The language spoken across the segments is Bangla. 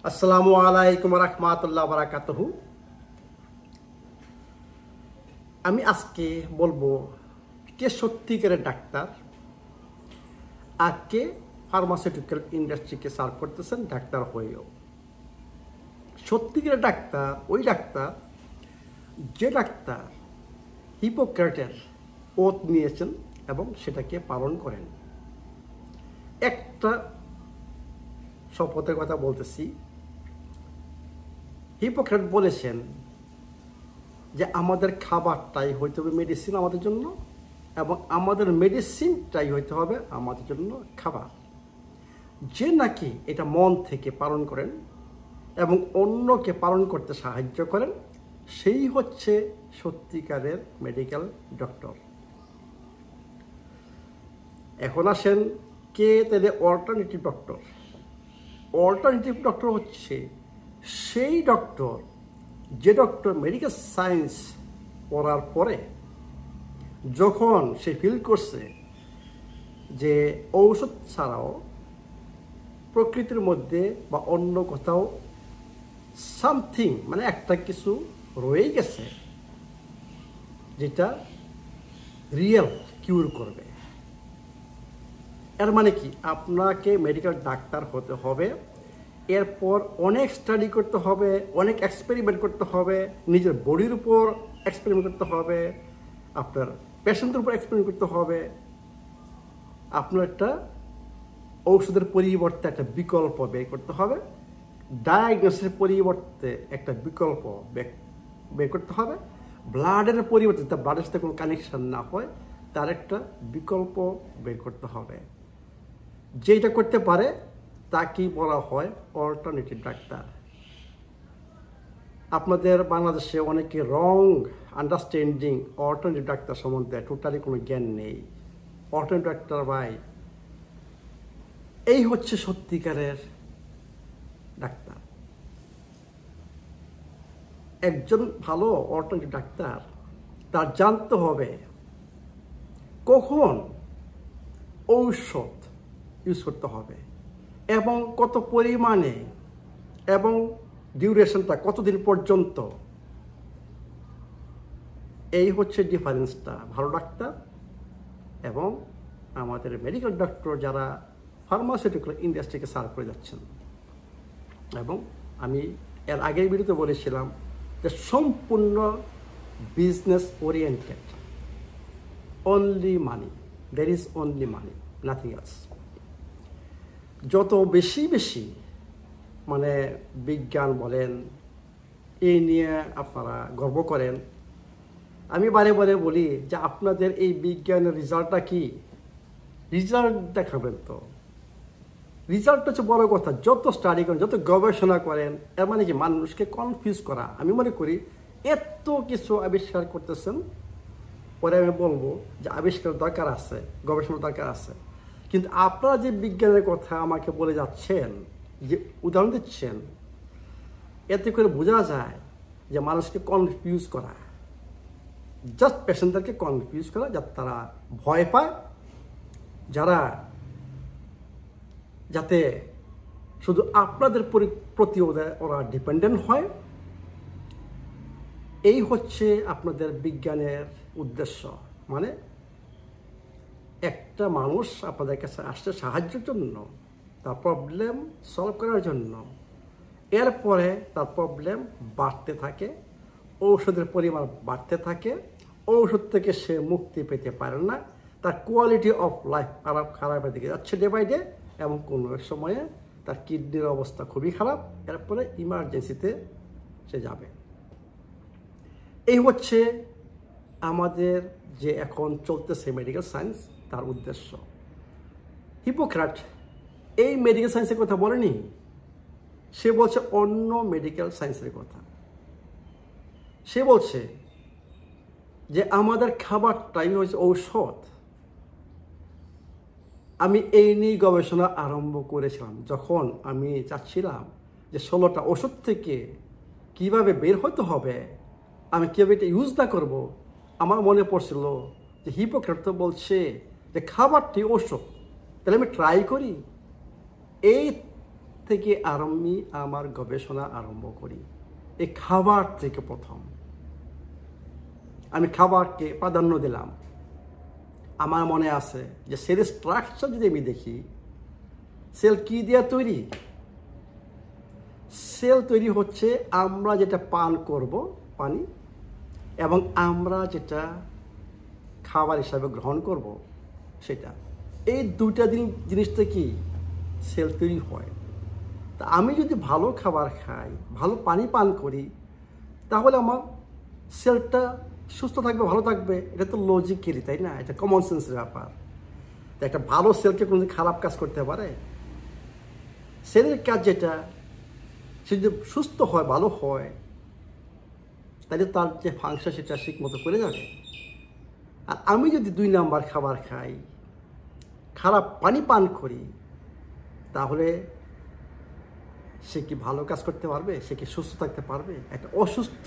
আসসালামু আলাইকুম রাহমাতুল্লাহ বারাকাতুহু। আমি আজকে বলবো কে সত্যিকারের ডাক্তার আর কে ফার্মাসিউটিক্যাল ইন্ডাস্ট্রিকে সার্ভ করতেছেন ডাক্তার হয়েও। সত্যিকারের ডাক্তার ওই ডাক্তার যে ডাক্তার হিপোক্রেটের ওথ নিয়েছেন এবং সেটাকে পালন করেন। একটা শপথের কথা বলতেছি। হিপোক্রেট বলেছেন যে আমাদের খাবারটাই হইতে হবে মেডিসিন আমাদের জন্য, এবং আমাদের মেডিসিনটাই হইতে হবে আমাদের জন্য খাবার। যে নাকি এটা মন থেকে পালন করেন এবং অন্যকে পালন করতে সাহায্য করেন, সেই হচ্ছে সত্যিকারের মেডিকেল ডক্টর। এখন আসেন কে তাহলে অল্টারনেটিভ ডক্টর। অল্টারনেটিভ ডক্টর হচ্ছে সেই ডক্টর যে ডক্টর মেডিকেল সায়েন্স পড়ার পরে যখন সে ফিল করছে যে ঔষধ ছাড়াও প্রকৃতির মধ্যে বা অন্য কোথাও সামথিং মানে একটা কিছু রয়ে গেছে যেটা রিয়েল কিউর করবে। এর মানে কি, আপনাকে মেডিকেল ডাক্তার হতে হবে, এরপর অনেক স্টাডি করতে হবে, অনেক এক্সপেরিমেন্ট করতে হবে, নিজের বডির উপর এক্সপেরিমেন্ট করতে হবে, আপনার পেশেন্টের উপর এক্সপেরিমেন্ট করতে হবে। আপনার একটা ঔষধের পরিবর্তে একটা বিকল্প বের করতে হবে, ডায়াগনোসিসের পরিবর্তে একটা বিকল্প বের করতে হবে, ব্লাডের পরিবর্তে তার ব্লাডের সাথে কোনো কানেকশন না হয় তার একটা বিকল্প বের করতে হবে। যেটা করতে পারে তাকেই বলা হয় অল্টারনেটিভ ডাক্তার। আপনাদের বাংলাদেশে অনেকে রং আন্ডারস্ট্যান্ডিং অল্টারনেটিভ ডাক্তার সম্বন্ধে টোটালি কোনো জ্ঞান নেই। অল্টারনেটিভ ডাক্তার ভাই এই হচ্ছে সত্যিকারের ডাক্তার। একজন ভালো অল্টারনেটিভ ডাক্তার তার জানতে হবে কখন ঔষধ ইউজ করতে হবে এবং কত পরিমাণে এবং ডিউরেশনটা কতদিন পর্যন্ত। এই হচ্ছে ডিফারেন্সটা ভালো ডাক্তার এবং আমাদের মেডিকেল ডক্টর যারা ফার্মাসিউটিক্যাল ইন্ডাস্ট্রিকে সার্ভ করে যাচ্ছেন। এবং আমি এর আগের ভিডিওতে বলেছিলাম যে সম্পূর্ণ business oriented, only money, there is only money, nothing else. যত বেশি মানে বিজ্ঞান বলেন এই নিয়ে আপনারা গর্ব করেন, আমি বারে বারে বলি যে আপনাদের এই বিজ্ঞানের রেজাল্টটা কি, রেজাল্ট দেখাবেন তো। রেজাল্ট হচ্ছে বড় কথা। যত স্টাডি করেন, যত গবেষণা করেন, এর মানে কি মানুষকে কনফিউজ করা। আমি মনে করি এত কিছু আবিষ্কার করতেছেন, পরে আমি বলবো যে আবিষ্কার দরকার আছে, গবেষণা দরকার আছে, কিন্তু আপনারা যে বিজ্ঞানের কথা আমাকে বলে যাচ্ছেন, যে উদাহরণ দিচ্ছেন, এতে করে বোঝা যায় যে মানুষকে কনফিউজ করা, জাস্ট পেশেন্টদেরকে কনফিউজ করা, যাতে তারা ভয় পায়, যাতে শুধু আপনাদের প্রতি ওরা ডিপেন্ডেন্ট হয়। এই হচ্ছে আপনাদের বিজ্ঞানের উদ্দেশ্য। মানে একটা মানুষ আপনাদের কাছে আসছে সাহায্যের জন্য, তার প্রবলেম সলভ করার জন্য। এরপরে তার প্রবলেম বাড়তে থাকে, ঔষধের পরিমাণ বাড়তে থাকে, ঔষধ থেকে সে মুক্তি পেতে পারে না, তার কোয়ালিটি অফ লাইফ খারাপের দিকে যাচ্ছে ডে বাই ডে, এবং কোনো সময়ে তার কিডনির অবস্থা খুবই খারাপ, এরপরে ইমার্জেন্সিতে সে যাবে। এই হচ্ছে আমাদের যে এখন চলতেছে মেডিকেল সায়েন্স, তার উদ্দেশ্য। হিপোক্রেট এই মেডিকেল সায়েন্সের কথা বলেনি, সে বলছে অন্য মেডিকেল সায়েন্সের কথা। সে বলছে যে আমাদের খাবারটাই হচ্ছে ঔষধ। আমি এই নিয়ে গবেষণা আরম্ভ করেছিলাম যখন আমি চাচ্ছিলাম যে 16টা ওষুধ থেকে কিভাবে বের হতে হবে, আমি কীভাবে এটা ইউজ না করবো। আমার মনে পড়ছিল যে হিপোক্রেট তো বলছে যে খাবারটি ওষুধ, তাহলে আমি ট্রাই করি। এই থেকে আমি আমার গবেষণা আরম্ভ করি এই খাবার থেকে। প্রথম আমি খাবারকে প্রাধান্য দিলাম। আমার মনে আছে যে সেলের স্ট্রাকচার যদি আমি দেখি, সেল কি দিয়ে তৈরি? সেল তৈরি হচ্ছে আমরা যেটা পান করব পানি, এবং আমরা যেটা খাবার হিসাবে গ্রহণ করব সেটা। এই দুইটা জিনিস থেকে সেল তৈরি হয়। তা আমি যদি ভালো খাবার খাই, ভালো পানি পান করি, তাহলে আমার সেলটা সুস্থ থাকবে, ভালো থাকবে। এটা তো লজিক্যালি, তাই না? এটা কমন সেন্সের ব্যাপার। তো একটা ভালো সেলকে কোনোদিন খারাপ কাজ করতে পারে? সেলের কাজ যেটা, সে যদি সুস্থ হয়, ভালো হয়, তাহলে তার যে ফাংশন সেটা ঠিক মতো করে যাবে। আর আমি যদি 2 নাম্বার খাবার খাই, খারাপ পানি পান করি, তাহলে সে কি ভালো কাজ করতে পারবে? সে কি সুস্থ থাকতে পারবে? একটা অসুস্থ,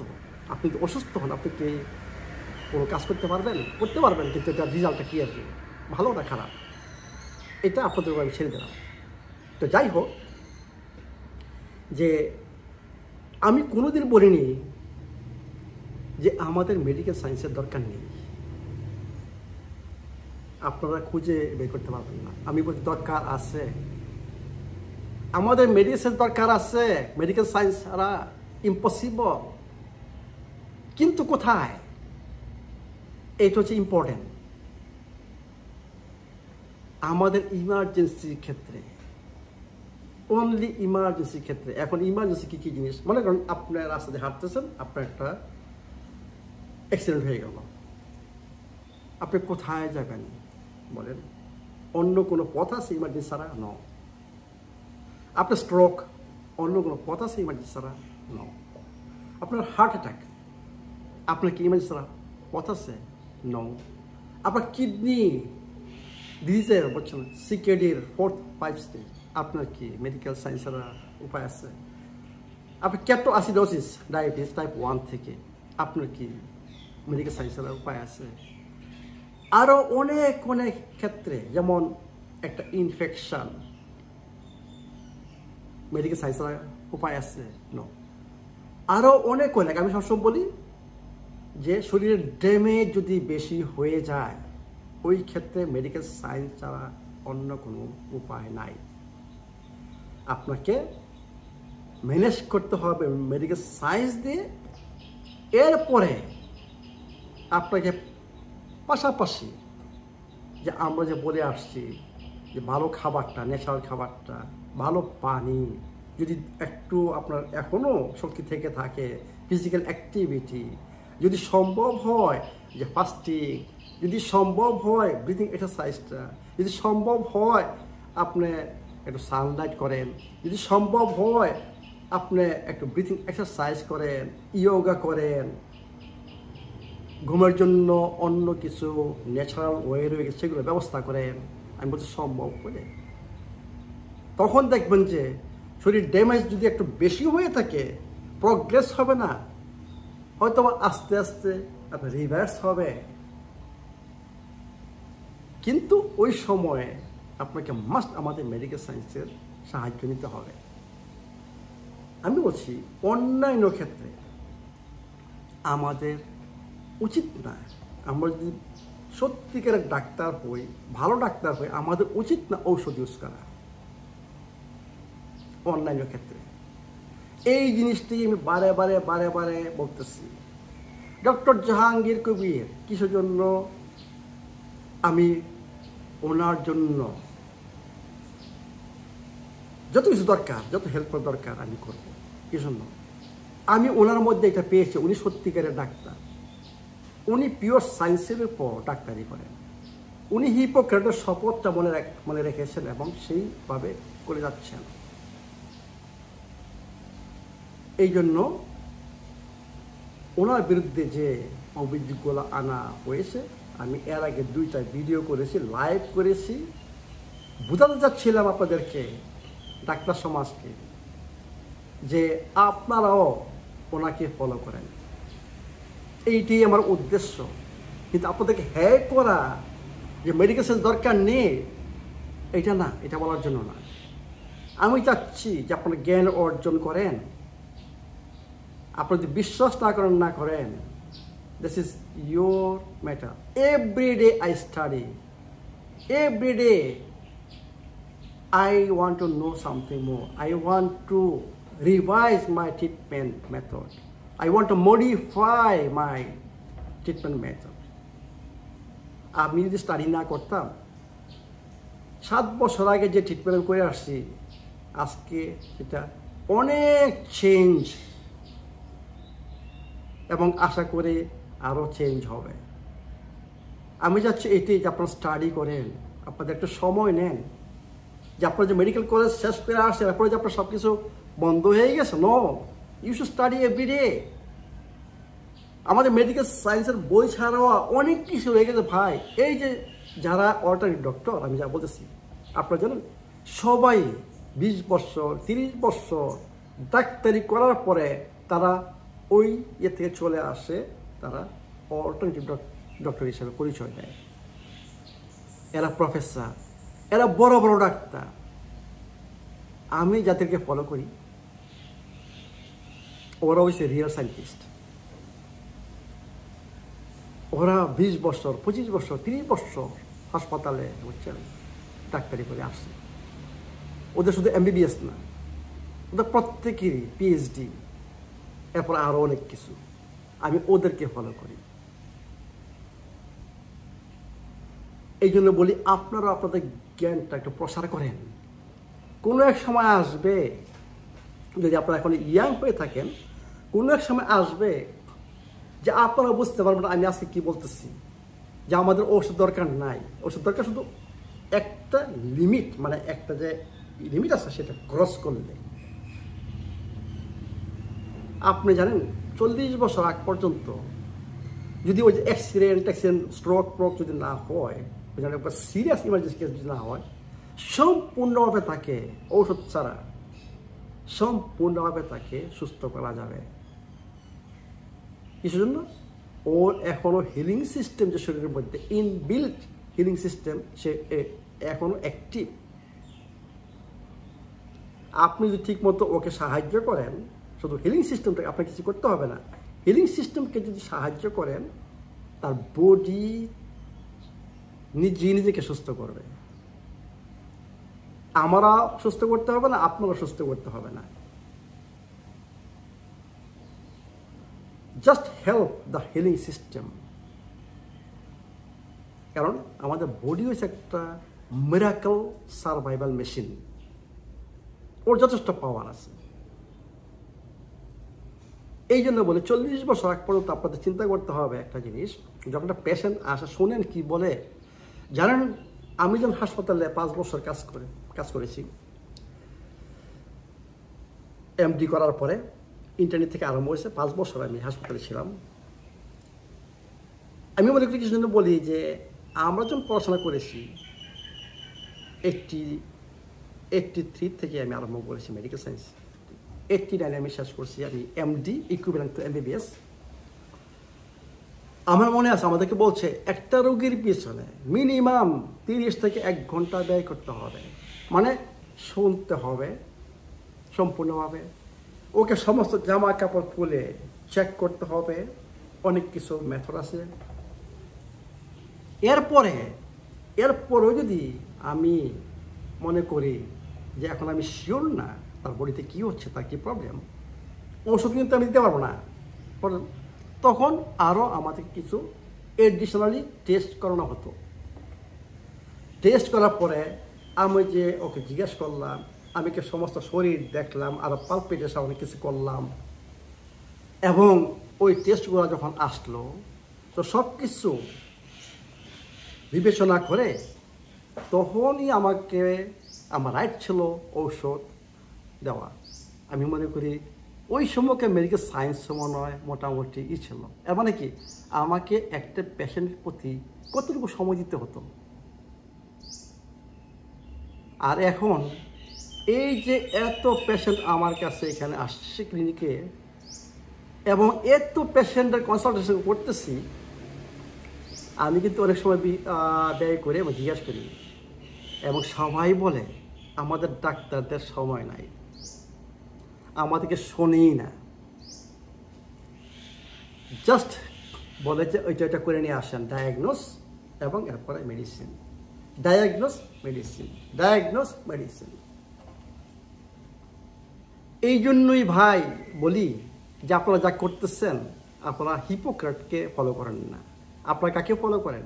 আপনি যদি অসুস্থ হন, আপনি কি কোনো কাজ করতে পারবেন? করতে পারবেন, কিন্তু এটার রেজাল্টটা কী আসবে, ভালো না খারাপ, এটা আপনাদের আমি ছেড়ে দিলাম। তো যাই হোক, যে আমি কোনোদিন বলিনি যে আমাদের মেডিকেল সায়েন্সের দরকার নেই। আপনারা খুঁজে বের করতে পারবেন না। আমি বলছি দরকার আছে, আমাদের মেডিসিন দরকার আছে। মেডিকেল সায়েন্স ছাড়া ইম্পসিবল। কিন্তু কোথায়? এটা হচ্ছে ইম্পর্টেন্ট। আমাদের ইমার্জেন্সির ক্ষেত্রে, অনলি ইমার্জেন্সির ক্ষেত্রে। এখন ইমার্জেন্সি কী কী জিনিস? মনে করেন আপনার রাস্তাতে হাঁটতেছেন, আপনার একটা অ্যাক্সিডেন্ট হয়ে গেল, আপনি কোথায় যাবেন বলেন? অন্য কোনো পথ আছে ইমার্জেন্সি ছাড়া? ন। আপনার স্ট্রোক, অন্য কোনো পথ আছে ইমার্জেন্সি ছাড়া? ন। আপনার হার্ট অ্যাটাক, আপনার কি ইমার্জেন্সি ছাড়া পথ আছে? ন। আপনার কিডনি ডিজিজের বলছেন সিকেডির 4th 5 স্টেজ, আপনার কি মেডিকেল সায়েন্স ছাড়া উপায় আছে? আপনার ক্যাটোঅ্যাসিডোসিস, ডায়াবেটিস টাইপ 1 থেকে, আপনার কি মেডিকেল সায়েন্স ছাড়া উপায় আছে? আরও অনেক অনেক ক্ষেত্রে, যেমন একটা ইনফেকশন, মেডিকেল সায়েন্স ছাড়া উপায় আছে? ন। আরও অনেক অনেক, আমি সবসময় বলি যে শরীরের ড্যামেজ যদি বেশি হয়ে যায়, ওই ক্ষেত্রে মেডিকেল সায়েন্স ছাড়া অন্য কোনো উপায় নাই। আপনাকে ম্যানেজ করতে হবে মেডিকেল সায়েন্স দিয়ে। এরপরে আপনাকে পাশাপাশি যে আমরা যে বলে আসছি যে ভালো খাবারটা, ন্যাচারাল খাবারটা, ভালো পানি, যদি একটু আপনার এখনও শক্তি থেকে থাকে, ফিজিক্যাল অ্যাক্টিভিটি, যদি সম্ভব হয় যে ফাস্টিং, যদি সম্ভব হয় ব্রিদিং এক্সারসাইজটা, যদি সম্ভব হয় আপনি একটু সানলাইট করেন, যদি সম্ভব হয় আপনি একটু ব্রিদিং এক্সারসাইজ করেন, ইয়োগা করেন, ঘুমের জন্য অন্য কিছু ন্যাচারাল ওয়ে রয়ে গেছে সেগুলো ব্যবস্থা করেন, আমি বলছি সম্ভব হলে, তখন দেখবেন যে শরীর ড্যামেজ যদি একটু বেশি হয়ে থাকে, প্রগ্রেস হবে না, হয়তো আস্তে আস্তে আপনার রিভার্স হবে। কিন্তু ওই সময়ে আপনাকে মাস্ট আমাদের মেডিকেল সায়েন্সের সাহায্য নিতে হবে। আমি বলছি অন্যান্য ক্ষেত্রে আমাদের উচিত না, আমরা যদি সত্যিকারের ডাক্তার হই, ভালো ডাক্তার হই, আমাদের উচিত না ঔষধ ইউজ করা অন্যান্য ক্ষেত্রে। এই জিনিসটি আমি বারে বারে বারে বারে বলতেছি। ডক্টর জাহাঙ্গীর কবির কিসের জন্য আমি ওনার জন্য যত কিছু দরকার, যত হেল্প দরকার আমি করবো। কি জন্য? আমি ওনার মধ্যে এটা পেয়েছি, উনি সত্যিকারের ডাক্তার, উনি পিওর সায়েন্সের উপর ডাক্তারি করেন, উনি হিপোক্রেটের শপথটা মনে রেখেছেন এবং সেইভাবে করে যাচ্ছেন। এই জন্য ওনার বিরুদ্ধে যে অভিযোগগুলো আনা হয়েছে, আমি এর আগে 2টা ভিডিও করেছি, লাইভ করেছি, বোঝাতে চাচ্ছিলাম আপনাদেরকে, ডাক্তার সমাজকে, যে আপনারাও ওনাকে ফলো করেন। এইটি আমার উদ্দেশ্য। কিন্তু আপনাদেরকে হ্যাঁ করা যে মেডিকেল সায়েন্স দরকার নেই, এটা না, এটা বলার জন্য না। আমি চাচ্ছি যে আপনারা জ্ঞান অর্জন করেন। আপনারা যদি বিশ্বাস না করেন, this is your matter. Every day I study. Every day I want to know something more. I want to revise my treatment method. I want to modify my treatment method. আমি যদি স্টাডি না করতাম, 7 বছর আগে যে ট্রিটমেন্ট করে আসছি, আজকে এটা অনেক চেঞ্জ, এবং আশা করে আরও চেঞ্জ হবে। আমি চাচ্ছি এটাই যে আপনারা স্টাডি করেন, আপনাদের একটু সময় নেন। যে আপনারা যে মেডিকেল কলেজ শেষ করে আসছেন, তারপরে যে আপনার সব কিছু বন্ধ হয়ে গেছে, no, you should study everyday. আমাদের মেডিকেল সায়েন্সের বই ছাড়াও অনেক কিছু হয়ে গেছে ভাই। এই যে যারা অল্টারনেটিভ ডক্টর, আমি যা বলতেছি, আপনারা জানেন সবাই 20 বছর 30 বছর ডাক্তারি করার পরে তারা ওই ইয়ে থেকে চলে আসে, তারা অল্টারনেটিভ ডক্টর হিসেবে পরিচয় দেয়। এরা প্রফেসর, এরা বড় বড় ডাক্তার। আমি যাদেরকে ফলো করি, ওরা হচ্ছে রিয়েল সায়েন্টিস্ট। ওরা 20 বছর 25 বছর 30 বছর হাসপাতালে বুঝছেন ডাক্তারি করে আসছে। ওদের শুধু MBBS না, ওদের প্রত্যেকেরই PhD, এরপর আরও অনেক কিছু। আমি ওদেরকে ফলো করি। এই জন্য বলি, আপনারা আপনাদের জ্ঞানটা একটু প্রসার করেন। কোনো এক সময় আসবে, যদি আপনারা এখন ইয়াং হয়ে থাকেন, কোনো এক সময় আসবে যে আপনারা বুঝতে পারবেন আমি আজকে কি বলতেছি, যে আমাদের ওষুধ দরকার নাই। ওষুধ দরকার শুধু একটা লিমিট, মানে একটা যে লিমিট আছে সেটা ক্রস করলে। আপনি জানেন 40 বছর আগ পর্যন্ত যদি ওই যে অ্যাক্সিডেন্ট স্ট্রোক যদি না হয়, একবার সিরিয়াস ইমার্জেন্সি কেস যদি না হয়, সম্পূর্ণভাবে তাকে ঔষধ ছাড়া সম্পূর্ণভাবে তাকে সুস্থ করা যাবে। কিসের জন্য? ওর এখনো হিলিং সিস্টেম, যে শরীরের মধ্যে ইনবিল্ট হিলিং সিস্টেম, সে এখনো অ্যাক্টিভ। আপনি যদি ঠিক মতো ওকে সাহায্য করেন, শুধু হিলিং সিস্টেমটাকে আপনাকে কিছু করতে হবে না, হিলিং সিস্টেমকে যদি সাহায্য করেন, তার বডি নিজেকে সুস্থ করবে। আমরা সুস্থ করতে হবে না, আপনারা সুস্থ করতে হবে না। Just help the healing system. কারণ আমাদের বডি হচ্ছে একটা মিরাকল সার্ভাইভাল মেশিন, ওর যথেষ্ট পাওয়ার আছে। এই জন্য বলে 40 বছর আগ পর্যন্ত আপনাদের চিন্তা করতে হবে একটা জিনিস। যখন একটা পেশেন্ট আসে, শোনেন কি বলে জানেন? আমি যখন হাসপাতালে 5 বছর কাজ করেছি, MD করার পরে ইন্টারনেট থেকে আরম্ভ হয়েছে, 5 বছর আমি হাসপাতালে ছিলাম। আমি মনে করি কিছু জন্য বলি যে আমরা যখন পড়াশোনা করেছি 83 থেকে আমি আরম্ভ করেছি মেডিকেল সায়েন্স, 89 আমি শেষ করছি আমি MD ইকুইভ্যালেন্ট টু MBBS। আমার মনে আছে আমাদেরকে বলছে একটা রোগীর পিছনে মিনিমাম 30 থেকে 1 ঘন্টা ব্যয় করতে হবে, মানে শুনতে হবে সম্পূর্ণভাবে, ওকে সমস্ত জামা কাপড় খুলে চেক করতে হবে, অনেক কিছু মেথড আছে। এরপরেও যদি আমি মনে করি যে এখন আমি শিওর না তার বডিতে কী হচ্ছে, তার কী প্রবলেম, ওষুধ কিন্তু আমি দিতে পারবো না, তখন আরও আমাদের কিছু এডিশনালি টেস্ট করানো হতো। টেস্ট করার পরে আমি যে ওকে জিজ্ঞেস করলাম, আমি কি সমস্ত শরীর দেখলাম, আরও পালপিটেশন অনেক কিছু করলাম, এবং ওই টেস্টগুলো যখন আসলো তো সব কিছু বিবেচনা করে তখনই আমাকে আমার রাইট ছিল ঔষধ দেওয়া। আমি মনে করি ওই সময়কে মেডিকেল সায়েন্স মনে হয় মোটামুটি ছিল। এর মানে কি, আমাকে একটা পেশেন্টের প্রতি কতটুকু সময় দিতে হতো। আর এখন এই যে এত পেশেন্ট আমার কাছে এখানে আসছে ক্লিনিকে, এবং এত পেশেন্টের কনসালটেশন করতেছি, আমি কিন্তু অনেক সময় ব্যয় করে আমি জিজ্ঞাসা করি, এবং সবাই বলে আমাদের ডাক্তারদের সময় নাই, আমাদেরকে শোনেই না, জাস্ট বলে যে ওইটা করে নিয়ে আসেন, ডায়াগনোস এবং এরপরে medicine, diagnose medicine, diagnose medicine. এই জন্যই ভাই বলি যে আপনারা যা করতেছেন, আপনারা হিপোক্রেটকে ফলো করেন না। আপনারা কাকে ফলো করেন?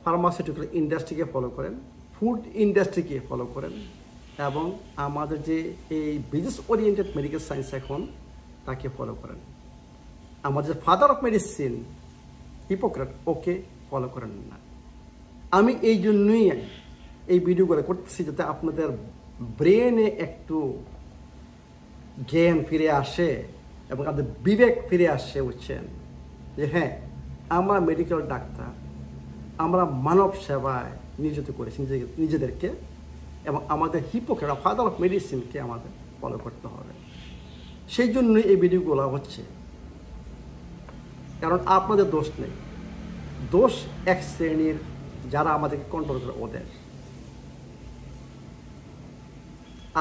ফার্মাসিউটিক্যাল ইন্ডাস্ট্রিকে ফলো করেন, ফুড ইন্ডাস্ট্রিকে ফলো করেন, এবং আমাদের যে এই বিজনেস ওরিয়েন্টেড মেডিকেল সায়েন্স এখন তাকে ফলো করেন। আমাদের father of medicine hypocrite, okay follow করেন না। আমি এই জন্যই এই ভিডিওগুলো করতেছি, যাতে আপনাদের ব্রেনে একটু জ্ঞান ফিরে আসে এবং আপনাদের বিবেক ফিরে আসে, বুঝছেন যে হ্যাঁ, আমরা মেডিকেল ডাক্তার, আমরা মানব সেবায় নিয়োজিত করেছি নিজেদেরকে, এবং আমাদের হিপোক্রেট ফাদার অফ মেডিসিনকে আমাদের ফলো করতে হবে। সেই জন্যই এই ভিডিওগুলো হচ্ছে, কারণ আপনাদের দোষ নেই, দোষ এক শ্রেণীর যারা আমাদেরকে কন্ট্রোল করে ওদের।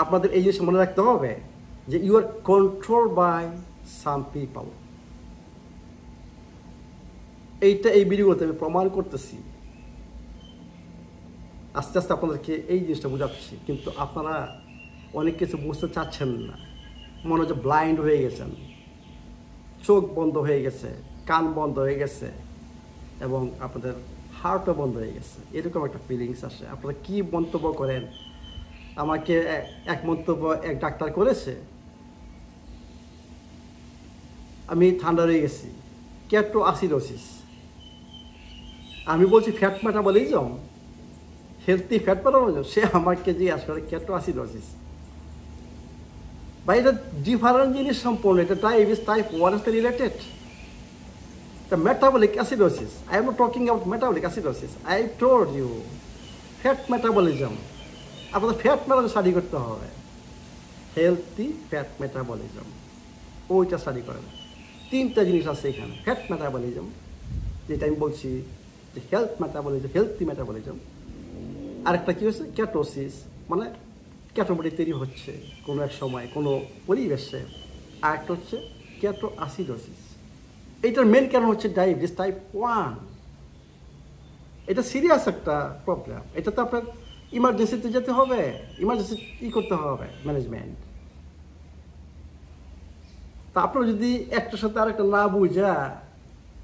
আপনাদের এই জিনিস মনে রাখতে হবে যে you are control by some people. এই ভিডিওতে আমি প্রমাণ করতেছি, আস্তে আস্তে আপনাদেরকে এই জিনিসটা বোঝাচ্ছি, কিন্তু আপনারা অনেক কিছু বুঝতে চাচ্ছেন না। মনে হচ্ছে ব্লাইন্ড হয়ে গেছেন, চোখ বন্ধ হয়ে গেছে, কান বন্ধ হয়ে গেছে, এবং আপনাদের হার্টও বন্ধ হয়ে গেছে, এরকম একটা ফিলিংস আসে। আপনারা কি মন্তব্য করেন? আমাকে এক মন্তব্য এক ডাক্তার করেছে, আমি ঠান্ডা হয়ে গেছি, কেটোঅ্যাসিডোসিস। আমি বলছি fat metabolism, healthy fat metabolism, সে আমাকে জিজ্ঞাসা করে কেটোঅ্যাসিডোসিস। বা এটা ডিফারেন্ট জিনিস সম্পূর্ণ, এটা diabetes type 1 is related. The metabolic acidosis, I am not talking about metabolic acidosis, I told you fat metabolism। আপনাদের ফ্যাট মেটাবলিজম স্টাডি করতে হবে, হেলথি ফ্যাট মেটাবলিজম, ওইটা স্টাডি করেন। 3টা জিনিস আছে এখানে, ফ্যাট মেটাবলিজম যেটা আমি বলছি যে হেলথ মেটাবলিজম, হেলথি মেটাবলিজম। আরেকটা কী হচ্ছে ক্যাটোসিস, মানে ক্যাটোবডি তৈরি হচ্ছে কোনো এক সময় কোনো পরিবেশে। আরেকটা হচ্ছে কেটোঅ্যাসিডোসিস। এইটার মেন কারণ হচ্ছে ডায়াবেটিস টাইপ 1। এটা সিরিয়াস একটা প্রবলেম, এটা তো আপনার ইমার্জেন্সিতে যেতে হবে, ইমার্জেন্সি করতে হবে ম্যানেজমেন্ট। তা আপনারা যদি একটার সাথে আরেকটা না বুঝা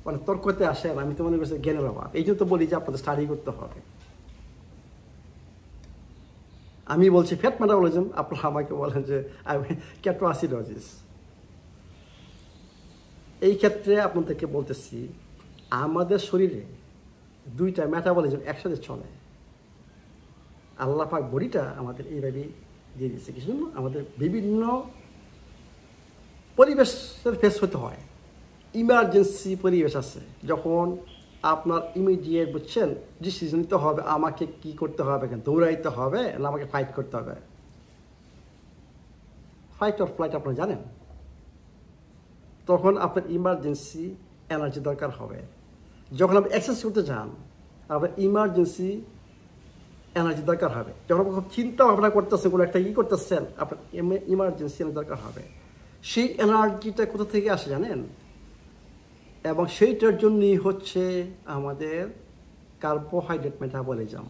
মানে তর্কতে আসেন, আমি তো মনে করছি জ্ঞানের অভাব। এই জন্য তো বলি যে আপনাদের স্টাডি করতে হবে। আমি বলছি ফ্যাট মেটাবলিজম, আপনারা আমাকে বলেন যে কেটোঅ্যাসিডোসিস। এই ক্ষেত্রে আপনাদেরকে বলতেছি, আমাদের শরীরে 2টা মেটাবলিজম একসাথে চলে। আল্লাহ পাক বডিটা আমাদের এইভাবেই দিয়ে দিচ্ছে, কিছু জন্য আমাদের বিভিন্ন পরিবেশের ফেস হতে হয়। ইমার্জেন্সি পরিবেশ আছে, যখন আপনার ইমিডিয়েট বুঝছেন ডিসিশন নিতে হবে, আমাকে কি করতে হবে, দৌড়াইতে হবে না আমাকে ফাইট করতে হবে। ফাইট অর ফ্লাইট আপনারা জানেন, তখন আপনার ইমার্জেন্সি এনার্জি দরকার হবে। যখন আপনি এক্সারসাইজ করতে চান, আপনার ইমার্জেন্সি এনার্জি দরকার হবে। যখন আপনি চিন্তা ভাবনা করতেছেন, কোনো একটা করতেছেন, আপনার ইমার্জেন্সি এনার্জি দরকার হবে। সেই এনার্জিটা কোথা থেকে আসে জানেন? এবং সেইটার জন্যই হচ্ছে আমাদের কার্বোহাইড্রেট মেটাবলিজম,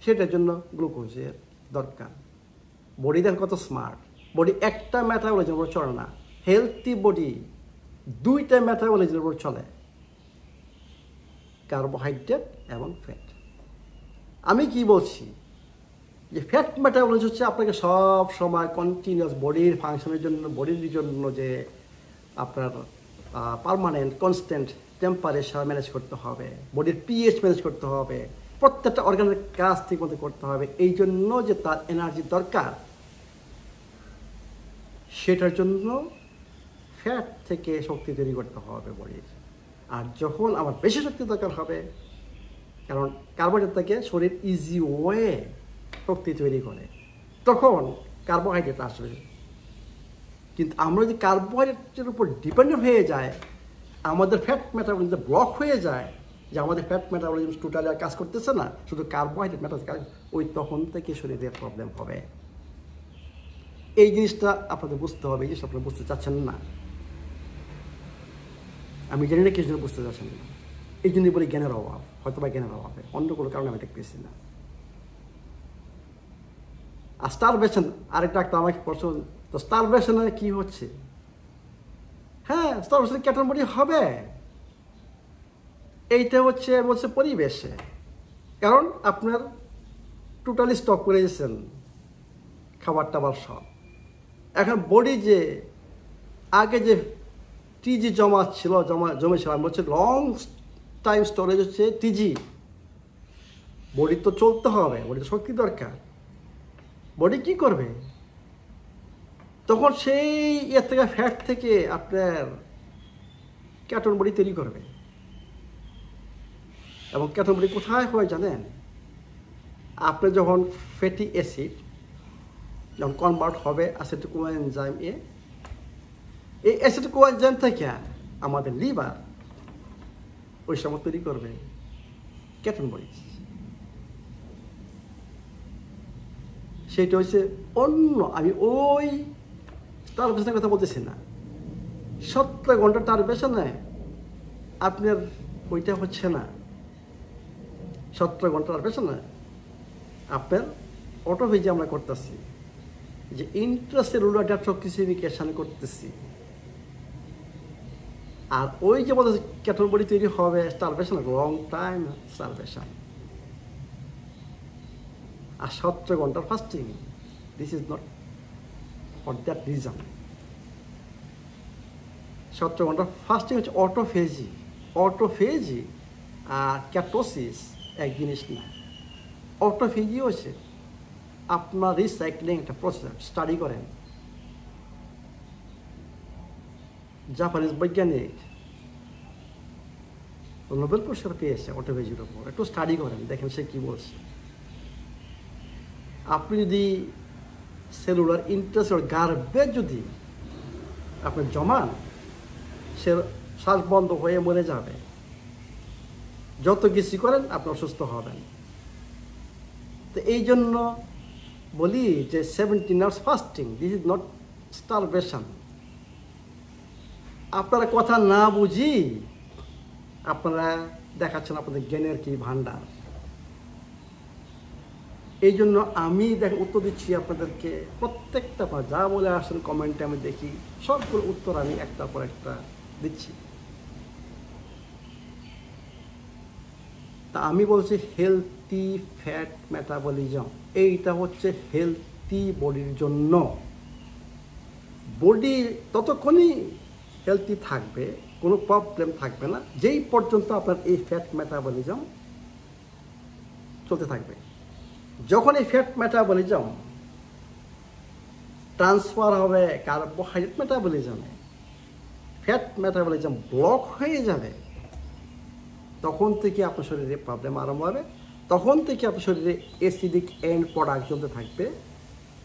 সেটার জন্য গ্লুকোজের দরকার। বডি দেন কত স্মার্ট, বডি একটা মেটাবলিজমের উপর চলে না, হেলথি বডি 2টা মেটাবলিজমের উপর চলে, কার্বোহাইড্রেট এবং ফ্যাট। আমি কি বলছি যে ফ্যাট মেটাবলিজম হচ্ছে আপনাকে সব সময় কন্টিনিউয়াস বডির ফাংশনের জন্য, বডির জন্য যে আপনার পার্মানেন্ট কনস্ট্যান্ট টেম্পারেচার ম্যানেজ করতে হবে, বডির পিএইচ ম্যানেজ করতে হবে, প্রত্যেকটা অর্গানের কাজ ঠিক মতো করতে হবে। এই জন্য যে তার এনার্জি দরকার, সেটার জন্য ফ্যাট থেকে শক্তি তৈরি করতে হবে বডির। আর যখন আমার বেশি শক্তি দরকার হবে, কারণ কার্বোহাইড্রেট থেকে শরীর ইজি ওয়ে শক্তি তৈরি করে, তখন কার্বোহাইড্রেট আসবে। কিন্তু আমরা যদি কার্বোহাইড্রেটের উপর ডিপেন্ডেন্ট হয়ে যায়, আমাদের ফ্যাট মেটাবলিজম ব্লক হয়ে যায়, যে আমাদের ফ্যাট মেটাবলিজম টোটালি আর কাজ করতেছে না, শুধু কার্বোহাইড্রেট কাজ, ওই তখন থেকে শরীরে প্রবলেম হবে। এই জিনিসটা আপনাদের বুঝতে হবে, এই জিনিসটা আপনারা বুঝতে চাচ্ছেন না। আমি জানি না কিছু জন বুঝতে চাচ্ছেন না, এই জন্যই বলি জ্ঞানের অভাব, হয়তো বা জ্ঞানের অভাবে, অন্য কোনো কারণে আমি দেখতেছি না। আর স্টারভেশন, আরেকটা একটা আমাকে প্রশ্ন, তো স্টারভেশনে কি হচ্ছে? হ্যাঁ, স্টারভেশনে ক্যাটন বডি হবে, এইটা বলছে পরিবেশে, কারণ আপনার টোটালি স্টপ করে দিয়েছেন খাবার টাবার সব। এখন বডি যে আগে যে টিজি জমেছিল, আমি বলছি লং টাইম স্টোরেজ হচ্ছে টিজি। বডি তো চলতে হবে, বডি তো শক্তি দরকার। বডি কি করবে তখন? সেই এর থেকে ফ্যাট থেকে আপনার ক্যাটন বডি তৈরি করবে। এবং ক্যাটন বডি কোথায় হয় জানেন? আপনি যখন ফ্যাটি অ্যাসিড যখন কনভার্ট হবে অ্যাসিটিক কোএনজাইম এ, এই অ্যাসিটিক কোএনজাইম থেকে আমাদের লিভার ওই সময় তৈরি করবে ক্যাটন বডি। সেটা হচ্ছে অন্য, আমি ওই টার্ভেশনের কথা বলতেছি না। 70 ঘন্টা টার্ভেশনে আপনার ওইটা হচ্ছে না। 70 ঘন্টা টার্ভেশনে আপনার অটোফেজি আমরা করতেছি, যে ইন্ট্রাসেলুলার ডেটক্সিফিকেশন করতেছি। আর ওই যে বলতেছে ক্যাটন বডি তৈরি হবে স্টারভেশন, লং টাইম স্টারভেশন। আর 70 ঘন্টার fasting, this is not for that reason. 70 ঘন্টার ফাস্টিং হচ্ছে অটোফেজি। অটোফেজি আর ক্যাটোসিস এক জিনিস না। অটোফেজি হচ্ছে আপনার রিসাইক্লিং একটা প্রসেস, স্টাডি করেন। জাপানিজ বৈজ্ঞানিক নোবেল পুরস্কার পেয়েছে অটোফেজির উপর, একটু স্টাডি করেন, দেখেন সে কি বলছে। আপনি যদি সেলুলার ইন্ট্রাসেলুলার গার্বেজ যদি আপনি জমান, সে শ্বাস বন্ধ হয়ে মরে যাবে। যত কিছু করেন আপনি অসুস্থ হবেন। তো এই জন্য বলি যে 17 hours fasting, this is not starvation. আপনারা কথা না বুঝি আপনারা দেখাচ্ছেন আপনাদের জ্ঞানের কি ভান্ডার। এই জন্য আমি উত্তর দিচ্ছি আপনাদেরকে, প্রত্যেকটা আপনারা যা বলে আসেন কমেন্টে আমি দেখি, সবগুলো উত্তর আমি একটার পর একটা দিচ্ছি। তা আমি বলছি হেলথি ফ্যাট মেটাবলিজম, এইটা হচ্ছে হেলথি বডির জন্য। বডি ততক্ষণই হেলথি থাকবে, কোনো প্রবলেম থাকবে না যেই পর্যন্ত আপনার এই ফ্যাট মেটাবলিজম চলতে থাকবে। যখন এই ফ্যাট মেটাবলিজম ট্রান্সফার হবে কার্বোহাইড্রেট মেটাবলিজমে, ফ্যাট মেটাবলিজম ব্লক হয়ে যাবে, তখন থেকে আপনার শরীরে প্রবলেম আরম্ভ হবে। তখন থেকে আপনার শরীরে অ্যাসিডিক এন্ড প্রোডাক্ট চলতে থাকবে,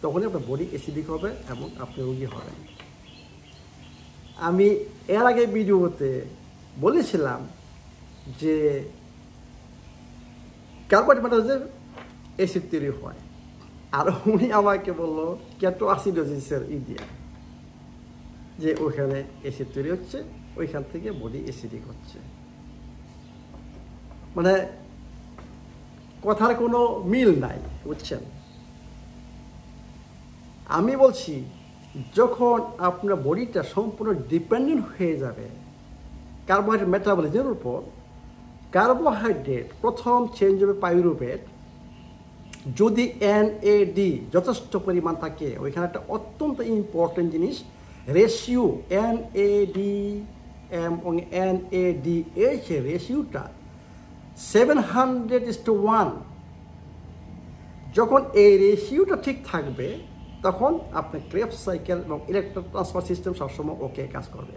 তখনই আপনার বডি অ্যাসিডিক হবে এবং আপনি রোগী হবেন। আমি এর আগে ভিডিওতে বলেছিলাম যে কার্বোহাইড্রেট মেটাবলিজম অ্যাসিড তৈরি হয়, আর উনি আমাকে বললো ক্যাটোঅ্যাসিডোসিসের দিয়া যে ওইখানে অ্যাসিড তৈরি হচ্ছে, ওইখান থেকে বডি অ্যাসিডিক হচ্ছে। মানে কথার কোনো মিল নাই, বুঝছেন? আমি বলছি যখন আপনার বডিটা সম্পূর্ণ ডিপেন্ডেন্ট হয়ে যাবে কার্বোহাইড্রেট মেটাবলিজমের উপর, কার্বোহাইড্রেট প্রথম চেঞ্জ হবে পাইরুভেট। যদি NAD যথেষ্ট পরিমাণ থাকে, ওইখানে একটা অত্যন্ত ইম্পর্টেন্ট জিনিস রেশিও, NADM এবং NADH রেশিওটা 700:1। যখন এই রেশিওটা ঠিক থাকবে তখন আপনার ক্রেবস সাইকেল এবং ইলেকট্রন ট্রান্সফার সিস্টেম সবসময় ওকে কাজ করবে।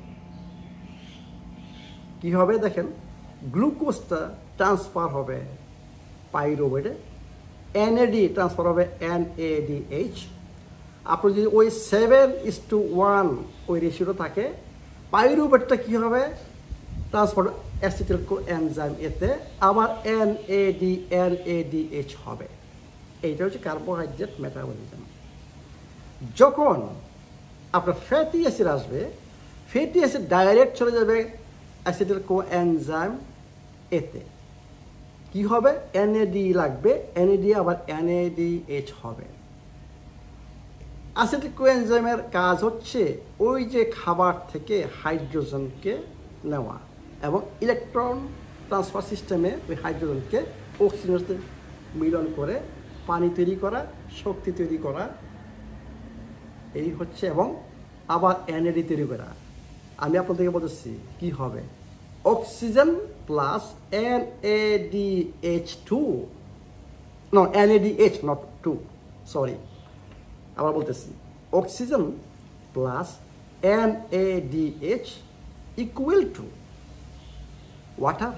কী হবে দেখেন, গ্লুকোজটা ট্রান্সফার হবে পাইরুভেটে, NAD ট্রান্সফার হবে NADH। আপনার যদি ওই 7:1 ওই রেশিওটা থাকে, পাইরুভেটটা কী হবে ট্রান্সফার অ্যাসিটাইল কোএনজাইম এতে আবার NADH হবে। এইটা হচ্ছে কার্বোহাইড্রেট মেটাবলিজম। যখন আপনার ফ্যাটি অ্যাসিড আসবে, ফ্যাটি অ্যাসিড ডাইরেক্ট চলে যাবে অ্যাসিটাইল কোএনজাইম এতে। কি হবে? NAD লাগবে, NAD আবার NADH হবে। অ্যাসিটিক কোএনজাইমের কাজ হচ্ছে ওই যে খাবার থেকে হাইড্রোজেনকে নেওয়া এবং ইলেকট্রন ট্রান্সফার সিস্টেমে ওই হাইড্রোজেনকে অক্সিজেনের সাথে মিলন করে পানি তৈরি করা, শক্তি তৈরি করা, এই হচ্ছে, এবং আবার NAD তৈরি করা। আমি আপনাদেরকে বলতেছি কি হবে, oxygen plus NADH2, no NADH not 2, sorry, আবার বলতেছি, oxygen plus NADH equal to water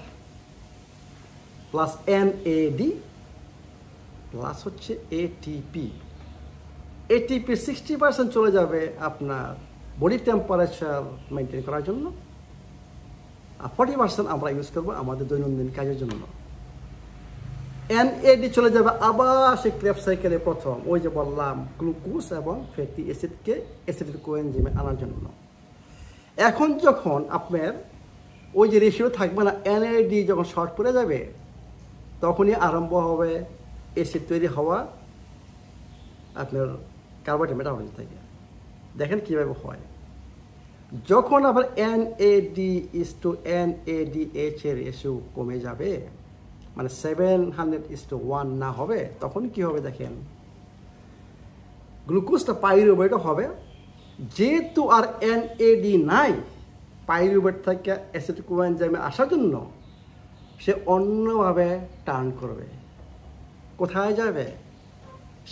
plus NAD plus হচ্ছে ATP। ATP 60% চলে যাবে আপনার বডি টেম্পারেচার মেনটেন করার জন্য, আর 40% আমরা ইউজ করবো আমাদের দৈনন্দিন কাজের জন্য। NAD চলে যাবে আবার সেই ক্রেবস সাইকেলে প্রথম ওই যে বললাম গ্লুকোজ এবং ফ্যাটি অ্যাসিডকে অ্যাসিটাইল কোএনজাইমে আনার জন্য। এখন যখন আপনার ওই যে রেশিও থাকবে না, NAD যখন শর্ট পড়ে যাবে তখনই আরম্ভ হবে অ্যাসিড তৈরি হওয়া আপনার কার্বোহাইড্রেট মেটাবলিজম থেকে। দেখেন কীভাবে হয়। যখন আবার NAD/NADH এর রেশিও কমে যাবে, মানে 700:1 না হবে, তখন কি হবে দেখেন, গ্লুকোজটা পাইরুভেটও হবে। যেহেতু আর NAD নাই, পাইরুভেট থেকে অ্যাসিটিক কোএনজাইমে আসার জন্য সে অন্যভাবে টার্ন করবে। কোথায় যাবে?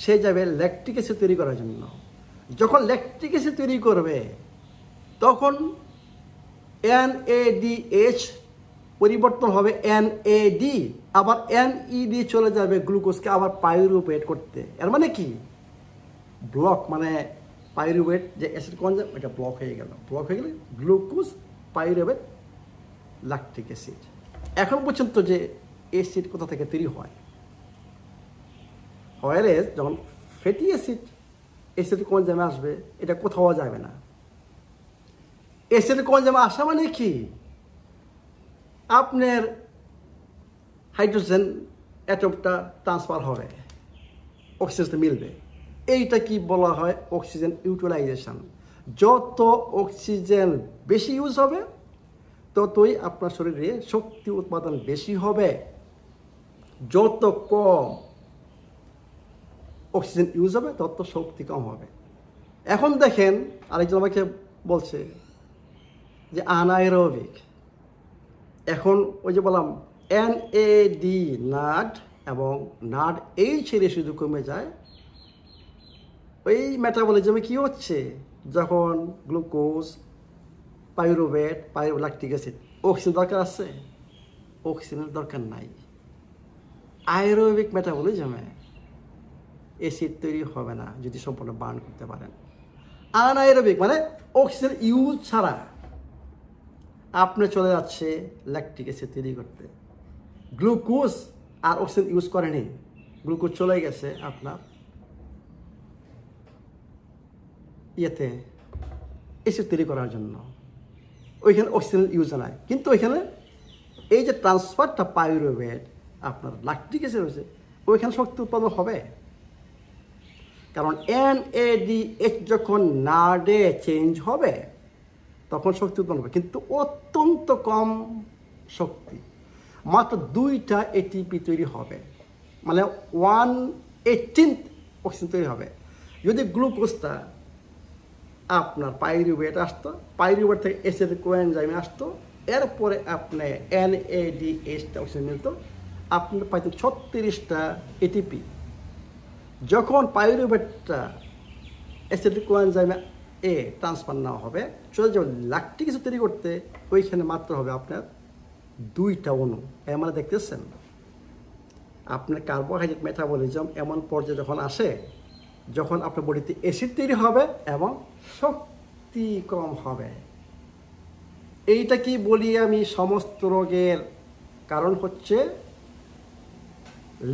সে যাবে ল্যাকটিক অ্যাসিড তৈরি করার জন্য। যখন ল্যাকটিক অ্যাসিড তৈরি করবে তখন NADH পরিবর্তন হবে NAD, আবার NED চলে যাবে গ্লুকোজকে আবার পাইরুভেট করতে। এর মানে কি? ব্লক, মানে পাইরুভেট যে অ্যাসিড কোএনজাইম এটা ব্লক হয়ে গেল। ব্লক হয়ে গেলে গ্লুকোজ পাইরুভেট ল্যাকটিক অ্যাসিড। এখন পর্যন্ত যে অ্যাসিড কোথা থেকে তৈরি হয়, হোয়ারেজ যখন ফ্যাটি অ্যাসিড কোএনজাইমে আসবে এটা কোথাও যাবে না। অ্যাসিড কোএনজাইমে আসা মানে কি? আপনার হাইড্রোজেন অ্যাটমটা ট্রান্সফার হবে, অক্সিজেন মিলবে। এইটা কি বলা হয়? Oxygen utilization. যত অক্সিজেন বেশি ইউজ হবে ততই আপনার শরীরে শক্তি উৎপাদন বেশি হবে। যত কম অক্সিজেন ইউজ হবে তত শক্তি কম হবে। এখন দেখেন আরেকজন আমাকে বলছে যে আনাএরোবিক। এখন ওই যে বললাম NAD NAD এবং NADH রেশিও কমে যায়। ওই মেটাবলিজমে কি হচ্ছে, যখন glucose pyruvate lactic acid, oxygen দরকার আছে? অক্সিজেনের দরকার নাই। আয়রোবিক মেটাবলিজমে অ্যাসিড তৈরি হবে না যদি সম্পূর্ণ বার্ন করতে পারেন। আনাএরোবিক মানে অক্সিজেন ইউজ ছাড়া আপনি চলে যাচ্ছে ল্যাকটিক অ্যাসিড তৈরি করতে। গ্লুকোজ আর অক্সিজেন ইউজ করেনি, গ্লুকোজ চলে গেছে আপনার ইয়েতে অ্যাসিড তৈরি করার জন্য, ওইখানে অক্সিজেন ইউজ নাই। কিন্তু ওইখানে এই যে ট্রান্সফারটা পাইরুভেট আপনার ল্যাকটিক অ্যাসিড হয়েছে, ওইখানে শক্তি উৎপাদন হবে। কারণ NADH যখন নাডে চেঞ্জ হবে তখন শক্তি উৎপন্ন হবে, কিন্তু অত্যন্ত কম শক্তি, মাত্র 2টা ATP তৈরি হবে, মানে 1/18 অক্সিজেন তৈরি হবে। যদি গ্লুকোজটা আপনার পাইরুভেট আসতো, পাইরুভেট থেকে অ্যাসিড কোএনজাইমে আসতো, এরপরে আপনি NADH অক্সিজেন মিলত, আপনি পাইতেন 36টা ATP। যখন পাইরুভেটটা অ্যাসিড কোএনজাইমে ট্রান্সফার না হবে, চলে যাবে ল্যাকটিক অ্যাসিড তৈরি করতে, ওইখানে মাত্র হবে আপনার 2টা অণু। এর মানে দেখতেছেন আপনার কার্বোহাইড্রেট মেটাবলিজম এমন পর্যায়ে যখন আসে, যখন আপনার বডিতে অ্যাসিড তৈরি হবে এবং শক্তি কম হবে। এইটা কি বলি আমি, সমস্ত রোগের কারণ হচ্ছে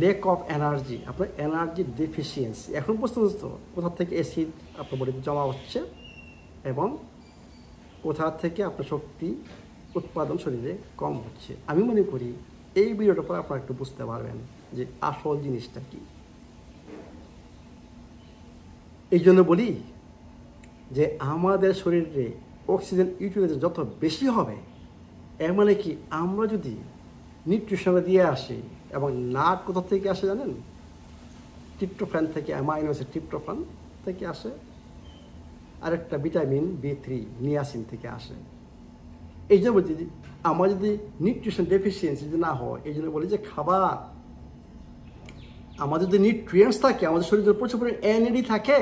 লেক অফ এনার্জি, আপনার এনার্জি ডেফিসিয়েন্সি। এখন পর্যন্ত কোথা থেকে অ্যাসিড আপনার বডিতে জমা হচ্ছে এবং কোথা থেকে আপনার শক্তি উৎপাদন শরীরে কম হচ্ছে। আমি মনে করি এই ভিডিওটার পর আপনারা একটু বুঝতে পারবেন যে আসল জিনিসটা কি। এই জন্য বলি যে আমাদের শরীরে অক্সিজেন ইউটিলাইজেশন যত বেশি হবে, এর মানে কি আমরা যদি নিউট্রিশনে দিয়ে আসি, এবং নাট কোথা থেকে আসে জানেন? ট্রিপ্টোফ্যান থেকে, অ্যামাইনো অ্যাসিড ট্রিপ্টোফ্যান থেকে আসে, আরেকটা ভিটামিন B3 নিয়াসিন থেকে আসে। এই জন্য বলছি আমার যদি নিউট্রিশন ডেফিসিয়েন্সি যদি না হয়, এই জন্য বলি যে খাবার, আমাদের যদি নিউট্রিয়েন্টস থাকে, আমাদের শরীরে প্রচুর পরিমাণে এনার্জি থাকে,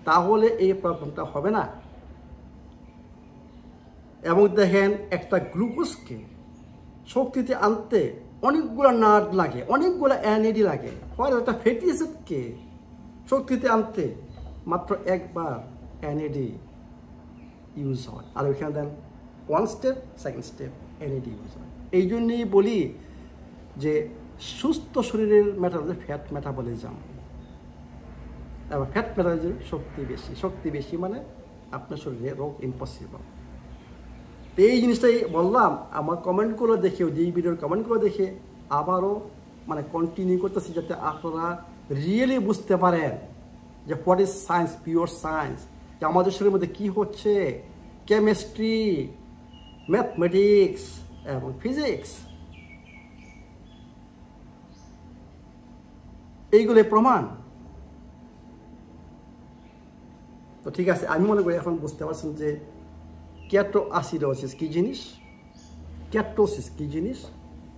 তাহলে এই প্রবলেমটা হবে না। এবং দেখেন একটা গ্লুকোজকে শক্তিতে আনতে অনেকগুলো নার্ভ লাগে, অনেকগুলো এনার্জি লাগে। হয় একটা ফ্যাটি অ্যাসিডকে শক্তিতে আনতে মাত্র একবার এনার্জি ইউজ হয়, আর ওইখানে then one step, second step energy use হয়। এই জন্যই বলি যে সুস্থ শরীরের মেটাবলিজম ফ্যাট মেটাবলিজম, এবং ফ্যাট মেটাবলিজম শক্তি বেশি মানে আপনার শরীরে রোগ ইম্পসিবল। তো এই জিনিসটাই বললাম, আমার কমেন্টগুলো দেখে, যেই ভিডিওর কমেন্টগুলো দেখে আবারও মানে কন্টিনিউ করতেছি, যাতে আপনারা রিয়েলি বুঝতে পারেন যে what is science, pure science, যে আমাদের শরীরের মধ্যে কী হচ্ছে। কেমিস্ট্রি, ম্যাথমেটিক্স এবং ফিজিক্স, এইগুলো প্রমাণ। তো ঠিক আছে, আমি মনে করি এখন বুঝতে পারছেন যে কেটোঅ্যাসিডোসিস কী জিনিস, কেটোসিস কী জিনিস,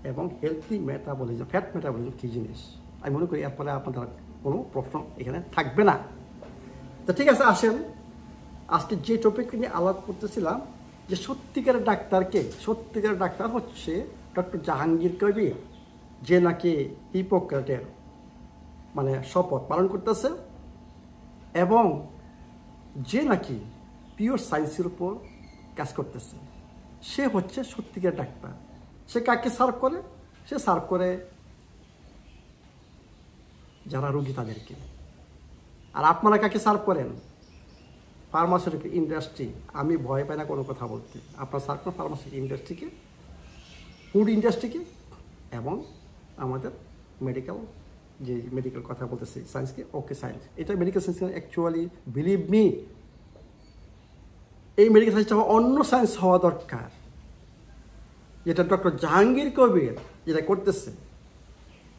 এবং হেলথি মেটাবলিজম, ফ্যাট মেটাবলিজম কী জিনিস। আমি মনে করি এরপরে আপনাদের কোনো প্রশ্ন এখানে থাকবে না। তো ঠিক আছে, আসেন আজকে যে টপিক নিয়ে আলাপ করতেছিলাম, যে সত্যিকারের ডাক্তারকে, সত্যিকারের ডাক্তার হচ্ছে ডক্টর জাহাঙ্গীর কবির, যে নাকি হিপোক্রেটের মানে শপথ পালন করতেছে, এবং যে নাকি পিওর সায়েন্সের উপর কাজ করতেছে। সে হচ্ছে সত্যিকার ডাক্তার। সে কাকে সার্ভ করে? সে সার্ভ করে যারা রোগী তাদেরকে। আর আপনারা কাকে সার্ভ করেন? Pharmaceutical industry. আমি ভয় পাই না কোনো কথা বলতে। আপনারা সার্ভ করেন ফার্মাসিউটিক্যাল ইন্ডাস্ট্রিকে, ফুড ইন্ডাস্ট্রিকে, এবং আমাদের মেডিকেল, যে মেডিকেল কথা বলতেছি সায়েন্সকে, ওকে সায়েন্স। এটা medical science actually, believe me, এই মেডিকেল সায়েন্সটা অন্য সায়েন্স হওয়া দরকার, যেটা ডক্টর জাহাঙ্গীর কবির যেটা করতেছে।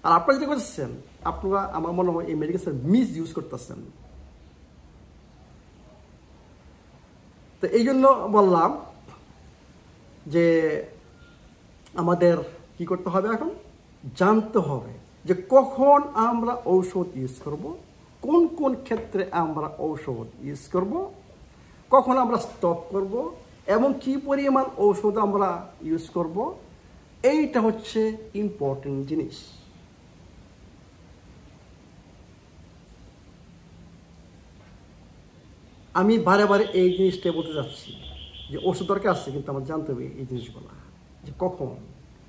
আর আপনারা যেটা করতেছেন, আপনারা আমার মনে হয় এই মেডিকেল সায়েন্স মিস ইউজ করতেছেন। তো এই জন্য বললাম যে আমাদের কি করতে হবে, এখন জানতে হবে যে কখন আমরা ঔষধ ইউজ করব, কোন কোন ক্ষেত্রে আমরা ঔষধ ইউজ করব, কখন আমরা স্টপ করব, এবং কি পরিমাণ ঔষধ আমরা ইউজ করব। এইটা হচ্ছে ইম্পর্টেন্ট জিনিস। আমি বারে বারে এই জিনিসটা বলতে যাচ্ছি যে ওষুধ দরকার আছে, কিন্তু আমার জানতে হবে এই জিনিসগুলো, যে কখন,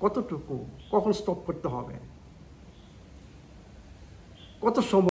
কতটুকু, কখন স্টপ করতে হবে, কত সময়।